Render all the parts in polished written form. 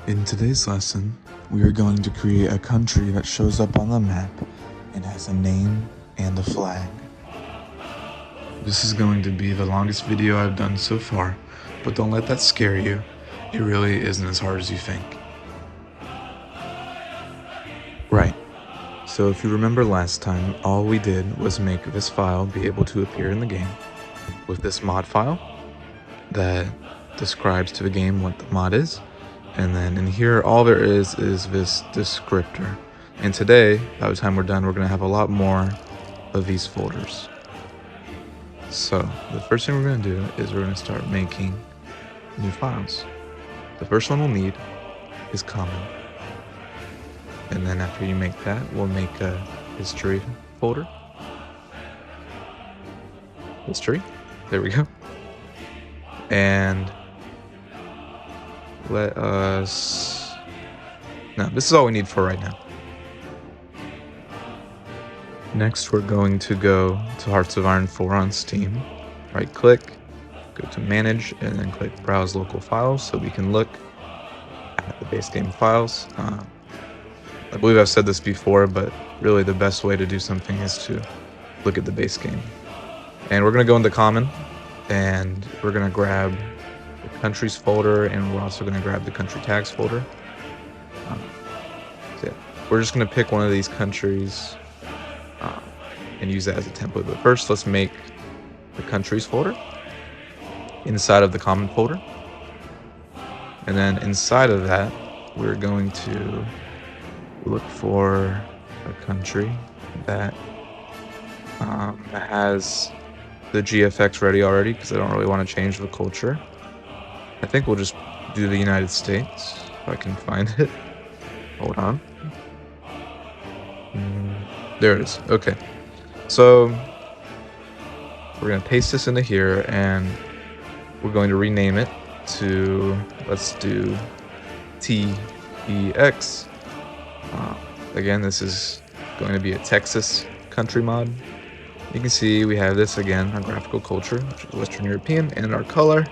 In today's lesson, we are going to create a country that shows up on the map and has a name and a flag. This is going to be the longest video I've done so far, but don't let that scare you. It really isn't as hard as you think. Right. So if you remember last time, all we did was make this file be able to appear in the game with this mod file that describes to the game what the mod is. And then in here, all there is this descriptor. And today, by the time we're done, we're going to have a lot more of these folders. So the first thing we're going to do is we're going to start making new files. The first one we'll need is common. And then after you make that, we'll make a history folder. History. There we go. And let us... No, this is all we need for right now. Next, we're going to go to Hearts of Iron 4 on Steam. Right click, go to Manage, and then click Browse Local Files so we can look at the base game files. I believe I've said this before, but really the best way to do something is to look at the base game. And we're going to go into Common, and we're going to grab the countries folder, and we're also going to grab the country tags folder. So yeah, we're just going to pick one of these countries and use that as a template. But first, let's make the countries folder inside of the common folder. And then inside of that, we're going to look for a country that has the GFX ready already, because I don't really want to change the culture. I think we'll just do the United States, if I can find it. Hold on. There it is. Okay. So we're going to paste this into here, and we're going to rename it to, let's do TEX. Again, this is going to be a Texas country mod. You can see we have this again, our graphical culture, which is Western European, and our color.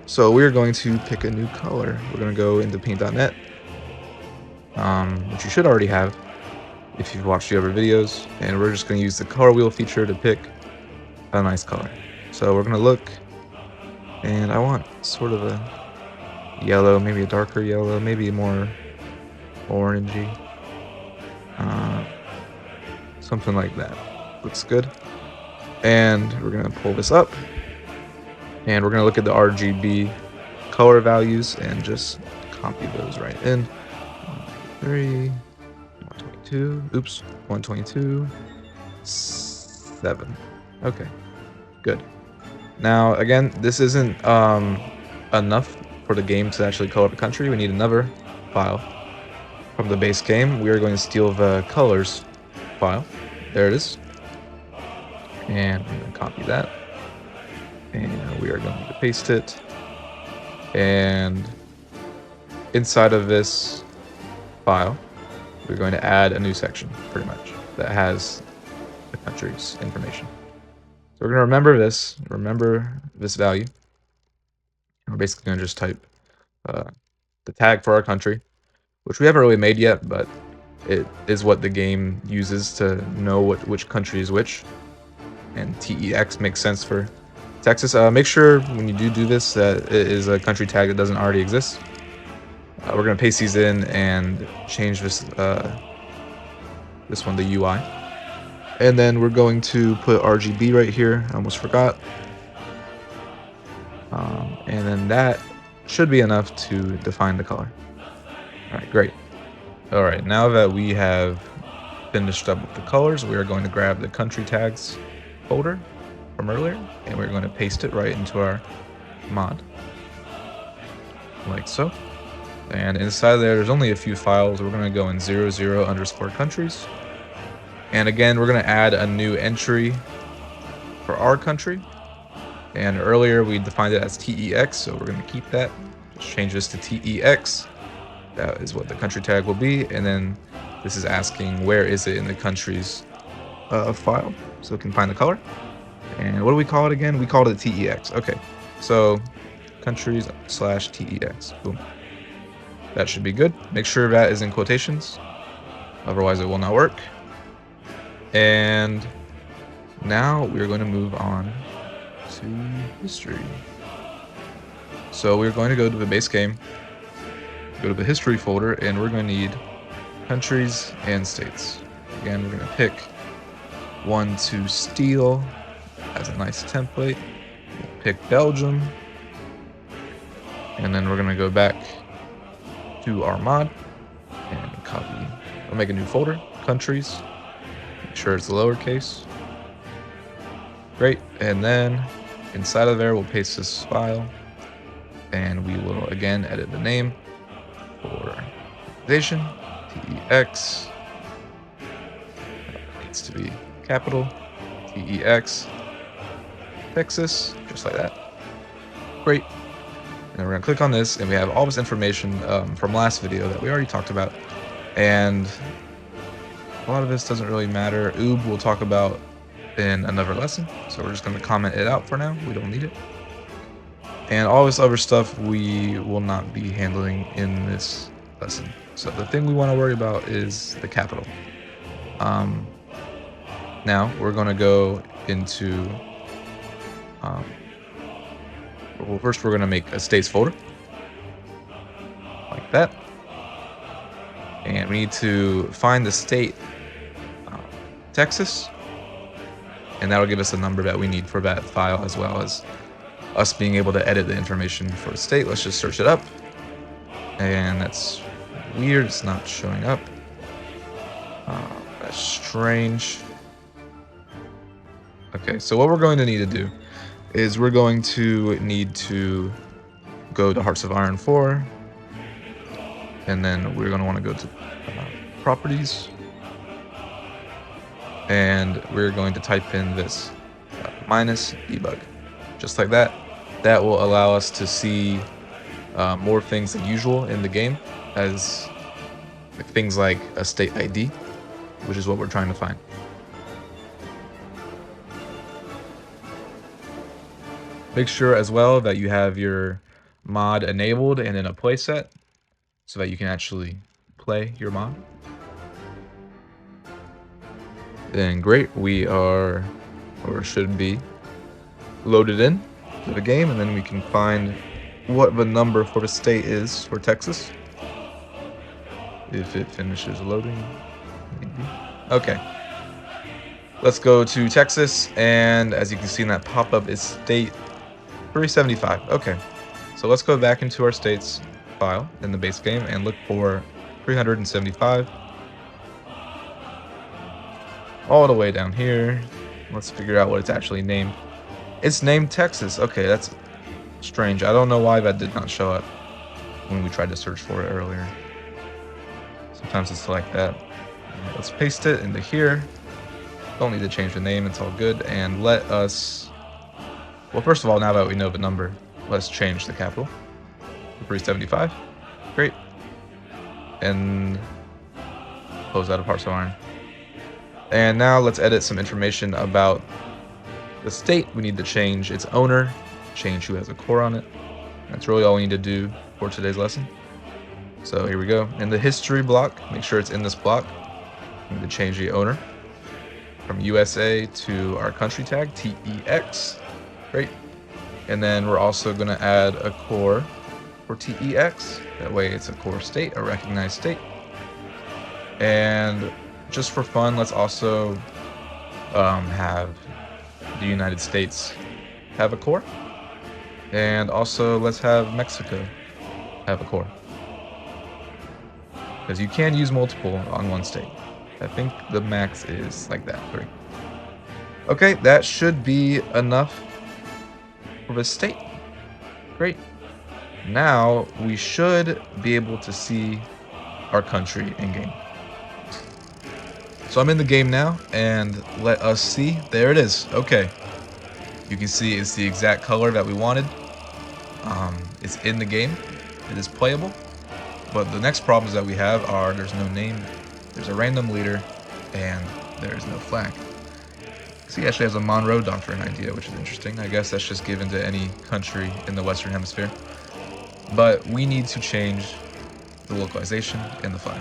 So we're going to pick a new color. We're going to go into paint.net, which you should already have if you've watched the other videos, and we're just going to use the color wheel feature to pick a nice color. So we're going to look, and I want sort of a yellow, maybe a darker yellow, maybe more orangey, something like that. Looks good. And we're going to pull this up, and we're going to look at the RGB color values and just copy those right in. 123, 122, oops, 122, 7. Okay, good. Now, again, this isn't enough for the game to actually color the country. We need another file from the base game. We are going to steal the colors file. There it is. And I'm going to copy that. And we are going to paste it. And inside of this file, we're going to add a new section, pretty much, that has the country's information. So we're going to remember this value. And we're basically going to just type the tag for our country, which we haven't really made yet, but it is what the game uses to know which country is which. And TEX makes sense for Texas. Make sure when you do this that it is a country tag that doesn't already exist. We're going to paste these in and change this one, the UI. And then we're going to put RGB right here. I almost forgot. And then that should be enough to define the color. All right, great. All right, now that we have finished up with the colors, we are going to grab the country tags folder from earlier, and we're going to paste it right into our mod, like so. And inside there's only a few files. We're going to go in 00_countries. And again, we're going to add a new entry for our country. And earlier we defined it as TEX, so we're going to keep that. Just change this to TEX. That is what the country tag will be. And then this is asking where is it in the country's file, so it can find the color. And what do we call it again? We called it TEX. Okay, so countries/TEX. Boom. That should be good. Make sure that is in quotations, otherwise it will not work. And now we're going to move on to history. So we're going to go to the base game, go to the history folder, and we're going to need countries and states. Again, we're going to pick one to steal as a nice template. We'll pick Belgium, and then we're going to go back to our mod and copy. We'll make a new folder, countries. Make sure it's lowercase. Great, and then inside of there we'll paste this file, and we will again edit the name for Localisation, TEX. Needs to be capital, TEX, Texas, just like that. Great. And we're gonna click on this, and we have all this information from last video that we already talked about, and a lot of this doesn't really matter. Oob we'll talk about in another lesson, so we're just going to comment it out for now. We don't need it. And all this other stuff we will not be handling in this lesson. So the thing we want to worry about is the capital. Now we're going to go into well, first we're going to make a states folder like that, and we need to find the state Texas, and that'll give us the number that we need for that file, as well as us being able to edit the information for the state. Let's just search it up, and that's weird, it's not showing up. That's strange. Okay, so what we're going to need to do is we're going to need to go to Hearts of Iron 4, and then we're going to want to go to properties, and we're going to type in this minus debug, just like that. That will allow us to see more things than usual in the game, as things like a state ID, which is what we're trying to find. Make sure as well that you have your mod enabled and in a playset so that you can actually play your mod. Then great, we are, or should be, loaded in to the game, and then we can find what the number for the state is for Texas. If it finishes loading, maybe. Okay. Let's go to Texas, and as you can see in that pop-up is state 375. Okay. So let's go back into our states file in the base game and look for 375. All the way down here. Let's figure out what it's actually named. It's named Texas. Okay, that's strange. I don't know why that did not show up when we tried to search for it earlier. Sometimes it's like that. Let's paste it into here. Don't need to change the name, it's all good. And let us, well, first of all, now that we know the number, let's change the capital to 375. Great. And close out of Hearts of Iron. And now let's edit some information about the state. We need to change its owner, change who has a core on it. That's really all we need to do for today's lesson. So here we go. In the history block, make sure it's in this block. We need to change the owner from USA to our country tag, TEX. Great. And then we're also going to add a core for TEX. That way it's a core state, a recognized state. And just for fun, let's also have the United States have a core. And also let's have Mexico have a core. Because you can use multiple on one state. I think the max is like that, 3. Okay, that should be enough for the state. Great. Now we should be able to see our country in game. So I'm in the game now, and let us see. There it is. Okay. You can see it's the exact color that we wanted. It's in the game. It is playable. But the next problems that we have are there's no name, there's a random leader, and there's no flag. So he actually has a Monroe Doctrine idea, which is interesting. I guess that's just given to any country in the Western Hemisphere. But we need to change the localization, and the flag.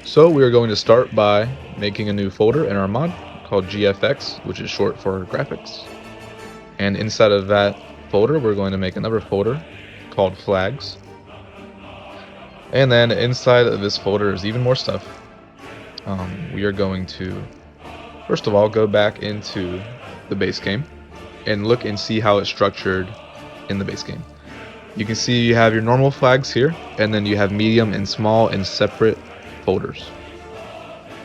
So we are going to start by making a new folder in our mod called GFX, which is short for graphics. And inside of that folder, we're going to make another folder called flags. And then inside of this folder is even more stuff. We are going to, first of all, go back into the base game and look and see how it's structured in the base game. You can see you have your normal flags here, and then you have medium and small in separate folders.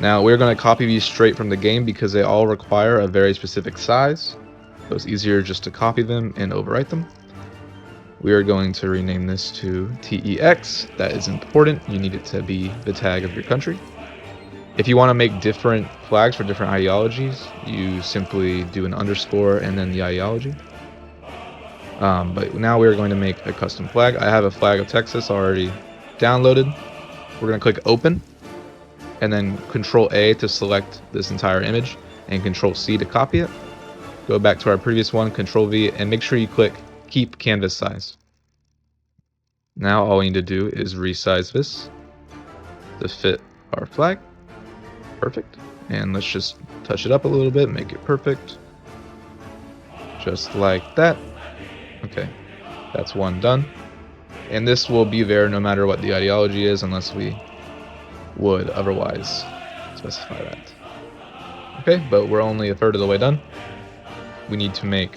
Now we're going to copy these straight from the game because they all require a very specific size, so it's easier just to copy them and overwrite them. We are going to rename this to TEX. That is important. You need it to be the tag of your country. If you want to make different flags for different ideologies, you simply do an underscore and then the ideology. But now we're going to make a custom flag. I have a flag of Texas already downloaded. We're going to click open and then Control A to select this entire image and Control C to copy it. Go back to our previous one, Control V, and make sure you click keep canvas size. Now all we need to do is resize this to fit our flag. Perfect. And let's just touch it up a little bit, make it perfect. Just like that. Okay, that's one done. And this will be there no matter what the ideology is, unless we would otherwise specify that. Okay, but we're only a third of the way done. We need to make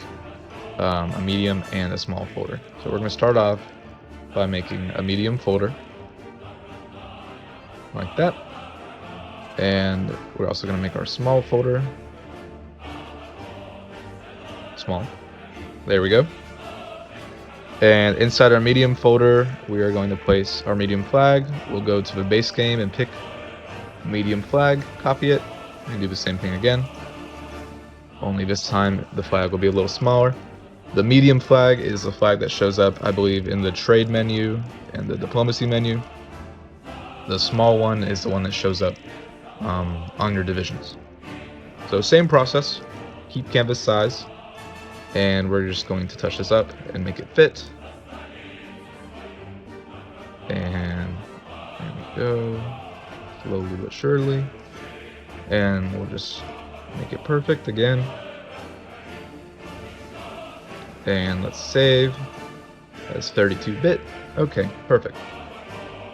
a medium and a small folder. So we're going to start off by making a medium folder like that. And we're also going to make our small folder small. There we go. And inside our medium folder, we are going to place our medium flag. We'll go to the base game and pick medium flag, copy it, and do the same thing again. Only this time the flag will be a little smaller. The medium flag is the flag that shows up, I believe, in the trade menu and the diplomacy menu. The small one is the one that shows up on your divisions. So same process, keep canvas size, and we're just going to touch this up and make it fit. And there we go, slowly but surely. And we'll just make it perfect again. And let's save as 32-bit. Okay, perfect.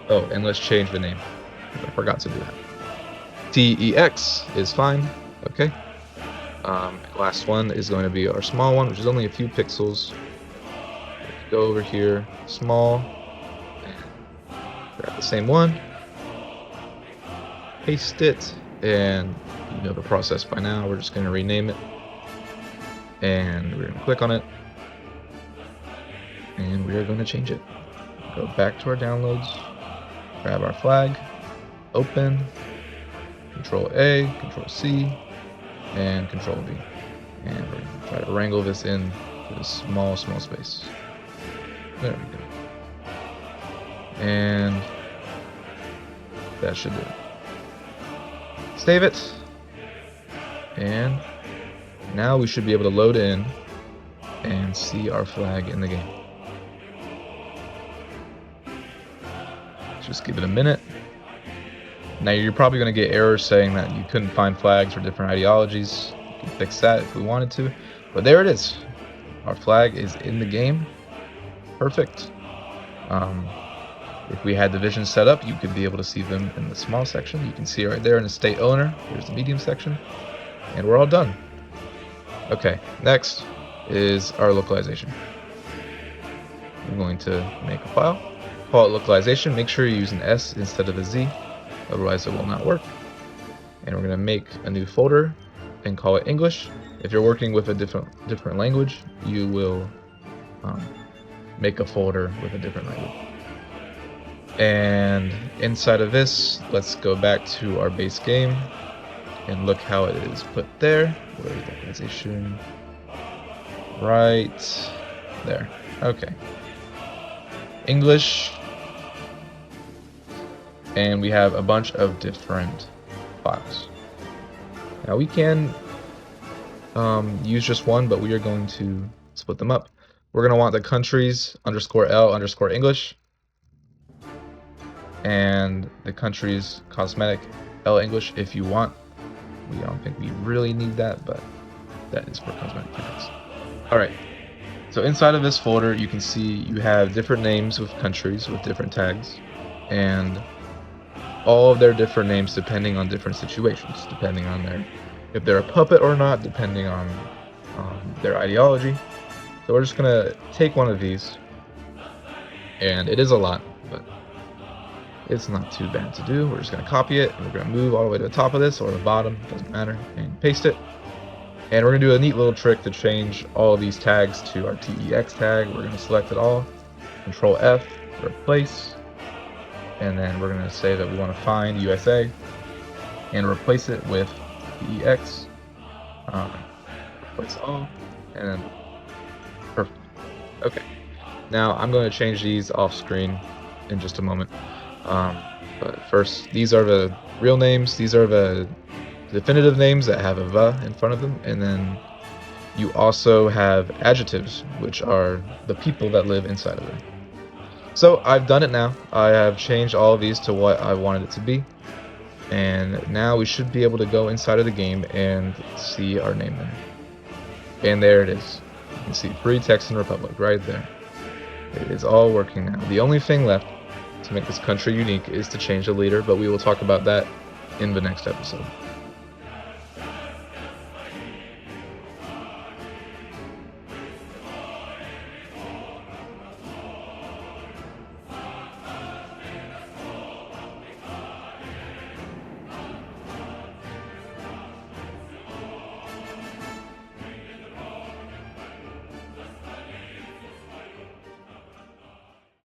Oh, and let's change the name. I forgot to do that. TEX is fine. Okay. Last one is going to be our small one, which is only a few pixels. Go over here, small, and grab the same one, paste it, and you know the process by now. We're just going to rename it, and we're going to click on it, and we are going to change it. Go back to our downloads, grab our flag, open, Control A, Control C, and Control V. And we're going to try to wrangle this in to a small space. There we go. And that should do it. Save it. And now we should be able to load in and see our flag in the game. Just give it a minute. Now you're probably going to get errors saying that you couldn't find flags for different ideologies. We can fix that if we wanted to. But there it is. Our flag is in the game. Perfect. If we had divisions set up, you could be able to see them in the small section. You can see right there in the state owner. Here's the medium section. And we're all done. Okay, next is our localization. I'm going to make a file. Call it localization. Make sure you use an S instead of a Z. Otherwise it will not work. And we're going to make a new folder and call it English. If you're working with a different language, you will make a folder with a different language. And inside of this, let's go back to our base game and look how it is put there. Where is localization? Right there. Okay. English. And we have a bunch of different files. Now we can use just one, but we are going to split them up. We're going to want the countries _L _English. and the country's cosmetic L English if you want. We don't think we really need that, but that is for cosmetic tags. Alright, so inside of this folder you can see you have different names with countries with different tags, and all of their different names depending on different situations, depending on if they're a puppet or not, depending on their ideology. So we're just gonna take one of these, and it is a lot, but it's not too bad to do. We're just gonna copy it, and we're gonna move all the way to the top of this or the bottom, doesn't matter, and paste it. And we're gonna do a neat little trick to change all of these tags to our TEX tag. We're gonna select it all, Control F, replace, and then we're gonna say that we want to find USA and replace it with TEX. Replace all, and then perfect. Okay. Now I'm going to change these off screen in just a moment. But first, these are the real names. These are the definitive names that have a "the" in front of them, and then you also have adjectives, which are the people that live inside of it. So I've done it now. I have changed all of these to what I wanted it to be, and now we should be able to go inside of the game and see our name there. And there it is. You can see Free Texan Republic right there. It is all working now. The only thing left to make this country unique is to change the leader, but we will talk about that in the next episode.